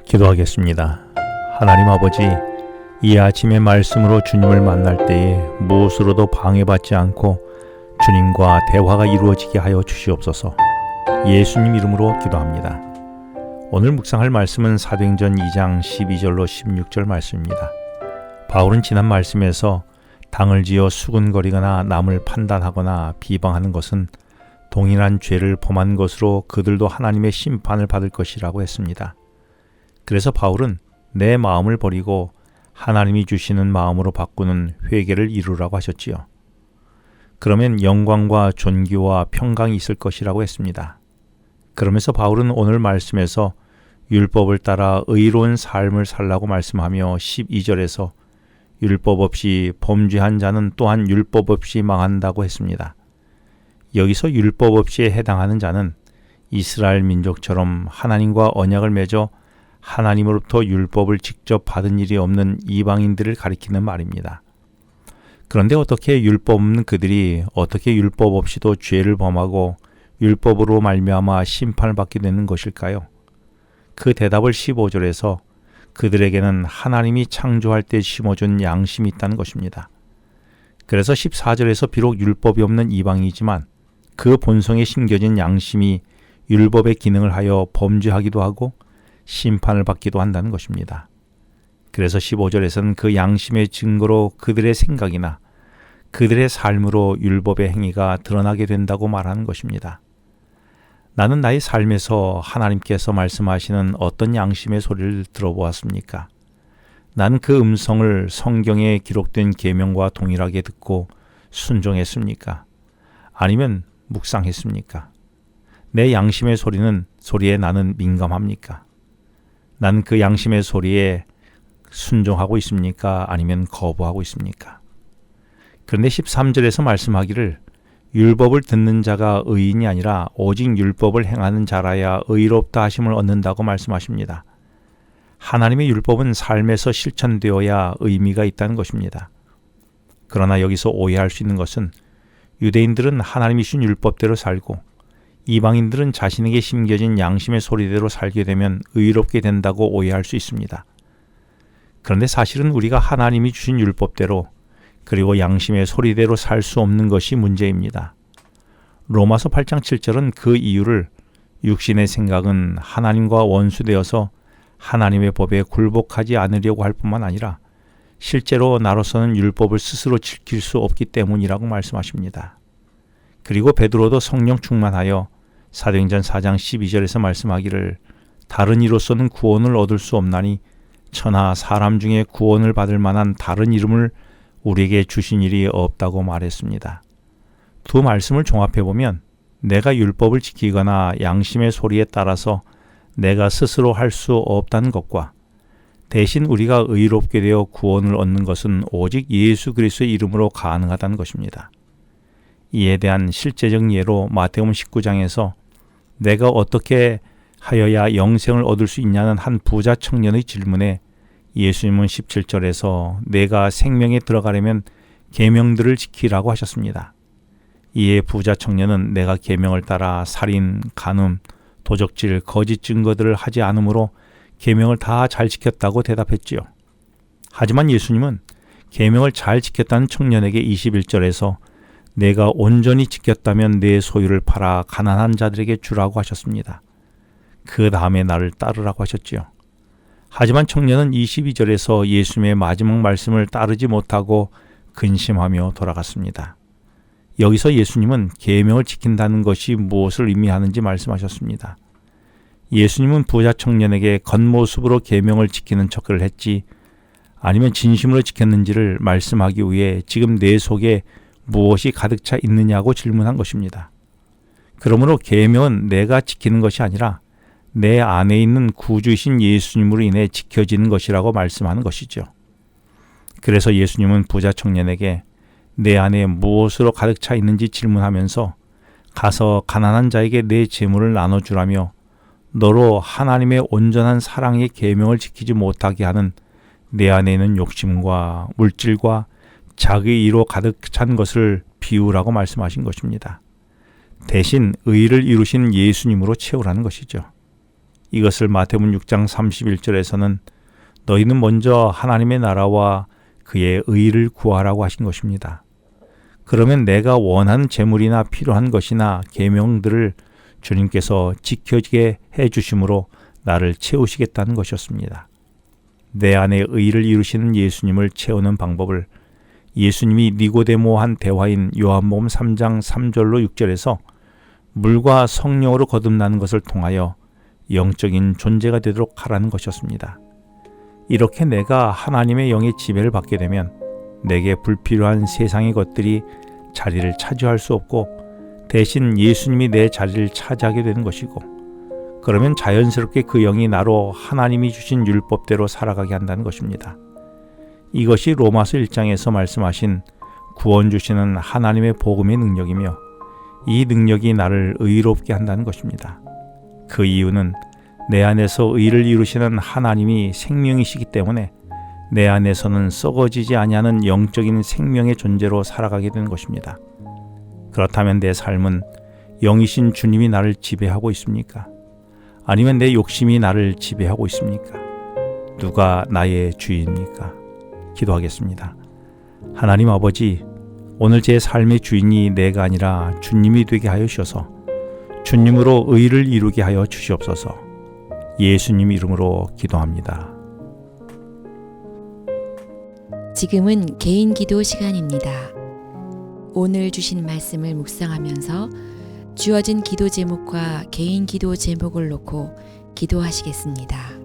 기도하겠습니다. 하나님 아버지, 이 아침의 말씀으로 주님을 만날 때에 무엇으로도 방해받지 않고 주님과 대화가 이루어지게 하여 주시옵소서. 예수님 이름으로 기도합니다. 오늘 묵상할 말씀은 사도행전 2장 12절로 16절 말씀입니다. 바울은 지난 말씀에서 당을 지어 수군거리거나 남을 판단하거나 비방하는 것은 동일한 죄를 범한 것으로 그들도 하나님의 심판을 받을 것이라고 했습니다. 그래서 바울은 내 마음을 버리고 하나님이 주시는 마음으로 바꾸는 회개를 이루라고 하셨지요. 그러면 영광과 존귀와 평강이 있을 것이라고 했습니다. 그러면서 바울은 오늘 말씀에서 율법을 따라 의로운 삶을 살라고 말씀하며 12절에서 율법 없이 범죄한 자는 또한 율법 없이 망한다고 했습니다. 여기서 율법 없이에 해당하는 자는 이스라엘 민족처럼 하나님과 언약을 맺어 하나님으로부터 율법을 직접 받은 일이 없는 이방인들을 가리키는 말입니다. 그런데 어떻게 율법 없는 그들이 어떻게 율법 없이도 죄를 범하고 율법으로 말미암아 심판을 받게 되는 것일까요? 그 대답을 15절에서 그들에게는 하나님이 창조할 때 심어준 양심이 있다는 것입니다. 그래서 14절에서 비록 율법이 없는 이방이지만 그 본성에 심겨진 양심이 율법의 기능을 하여 범죄하기도 하고 심판을 받기도 한다는 것입니다. 그래서 15절에서는 그 양심의 증거로 그들의 생각이나 그들의 삶으로 율법의 행위가 드러나게 된다고 말하는 것입니다. 나는 나의 삶에서 하나님께서 말씀하시는 어떤 양심의 소리를 들어보았습니까? 나는 그 음성을 성경에 기록된 계명과 동일하게 듣고 순종했습니까? 아니면 묵상했습니까? 내 양심의 소리에 나는 민감합니까? 나는 그 양심의 소리에 순종하고 있습니까? 아니면 거부하고 있습니까? 그런데 13절에서 말씀하기를 율법을 듣는 자가 의인이 아니라 오직 율법을 행하는 자라야 의롭다 하심을 얻는다고 말씀하십니다. 하나님의 율법은 삶에서 실천되어야 의미가 있다는 것입니다. 그러나 여기서 오해할 수 있는 것은 유대인들은 하나님이 주신 율법대로 살고 이방인들은 자신에게 심겨진 양심의 소리대로 살게 되면 의롭게 된다고 오해할 수 있습니다. 그런데 사실은 우리가 하나님이 주신 율법대로 그리고 양심의 소리대로 살 수 없는 것이 문제입니다. 로마서 8장 7절은 그 이유를 육신의 생각은 하나님과 원수되어서 하나님의 법에 굴복하지 않으려고 할 뿐만 아니라 실제로 나로서는 율법을 스스로 지킬 수 없기 때문이라고 말씀하십니다. 그리고 베드로도 성령 충만하여 사도행전 4장 12절에서 말씀하기를 다른 이로서는 구원을 얻을 수 없나니 천하 사람 중에 구원을 받을 만한 다른 이름을 우리에게 주신 일이 없다고 말했습니다. 두 말씀을 종합해보면 내가 율법을 지키거나 양심의 소리에 따라서 내가 스스로 할 수 없다는 것과 대신 우리가 의롭게 되어 구원을 얻는 것은 오직 예수 그리스도의 이름으로 가능하다는 것입니다. 이에 대한 실제적 예로 마태복음 19장에서 내가 어떻게 하여야 영생을 얻을 수 있냐는 한 부자 청년의 질문에 예수님은 17절에서 내가 생명에 들어가려면 계명들을 지키라고 하셨습니다. 이에 부자 청년은 내가 계명을 따라 살인, 간음, 도적질, 거짓 증거들을 하지 않으므로 계명을 다 잘 지켰다고 대답했지요. 하지만 예수님은 계명을 잘 지켰다는 청년에게 21절에서 내가 온전히 지켰다면 내 소유를 팔아 가난한 자들에게 주라고 하셨습니다. 그 다음에 나를 따르라고 하셨지요. 하지만 청년은 22절에서 예수님의 마지막 말씀을 따르지 못하고 근심하며 돌아갔습니다. 여기서 예수님은 계명을 지킨다는 것이 무엇을 의미하는지 말씀하셨습니다. 예수님은 부자 청년에게 겉모습으로 계명을 지키는 척을 했지 아니면 진심으로 지켰는지를 말씀하기 위해 지금 내 속에 무엇이 가득 차 있느냐고 질문한 것입니다. 그러므로 계명은 내가 지키는 것이 아니라 내 안에 있는 구주이신 예수님으로 인해 지켜지는 것이라고 말씀하는 것이죠. 그래서 예수님은 부자 청년에게 내 안에 무엇으로 가득 차 있는지 질문하면서 가서 가난한 자에게 내 재물을 나눠주라며 너로 하나님의 온전한 사랑의 계명을 지키지 못하게 하는 내 안에 있는 욕심과 물질과 자기의로 가득 찬 것을 비우라고 말씀하신 것입니다. 대신 의를 이루신 예수님으로 채우라는 것이죠. 이것을 마태복음 6장 31절에서는 너희는 먼저 하나님의 나라와 그의 의를 구하라고 하신 것입니다. 그러면 내가 원하는 재물이나 필요한 것이나 계명들을 주님께서 지켜지게 해주심으로 나를 채우시겠다는 것이었습니다. 내 안에 의를 이루시는 예수님을 채우는 방법을 예수님이 니고데모한 대화인 요한복음 3장 3절로 6절에서 물과 성령으로 거듭나는 것을 통하여 영적인 존재가 되도록 하라는 것이었습니다. 이렇게 내가 하나님의 영의 지배를 받게 되면 내게 불필요한 세상의 것들이 자리를 차지할 수 없고 대신 예수님이 내 자리를 차지하게 되는 것이고, 그러면 자연스럽게 그 영이 나로 하나님이 주신 율법대로 살아가게 한다는 것입니다. 이것이 로마서 1장에서 말씀하신 구원 주시는 하나님의 복음의 능력이며 이 능력이 나를 의롭게 한다는 것입니다. 그 이유는 내 안에서 의를 이루시는 하나님이 생명이시기 때문에 내 안에서는 썩어지지 아니하는 영적인 생명의 존재로 살아가게 되는 것입니다. 그렇다면 내 삶은 영이신 주님이 나를 지배하고 있습니까? 아니면 내 욕심이 나를 지배하고 있습니까? 누가 나의 주인입니까? 기도하겠습니다. 하나님 아버지, 오늘 제 삶의 주인이 내가 아니라 주님이 되게 하여 주셔서 주님으로 의를 이루게 하여 주시옵소서. 예수님 이름으로 기도합니다. 지금은 개인 기도 시간입니다. 오늘 주신 말씀을 묵상하면서 주어진 기도 제목과 개인 기도 제목을 놓고 기도하시겠습니다.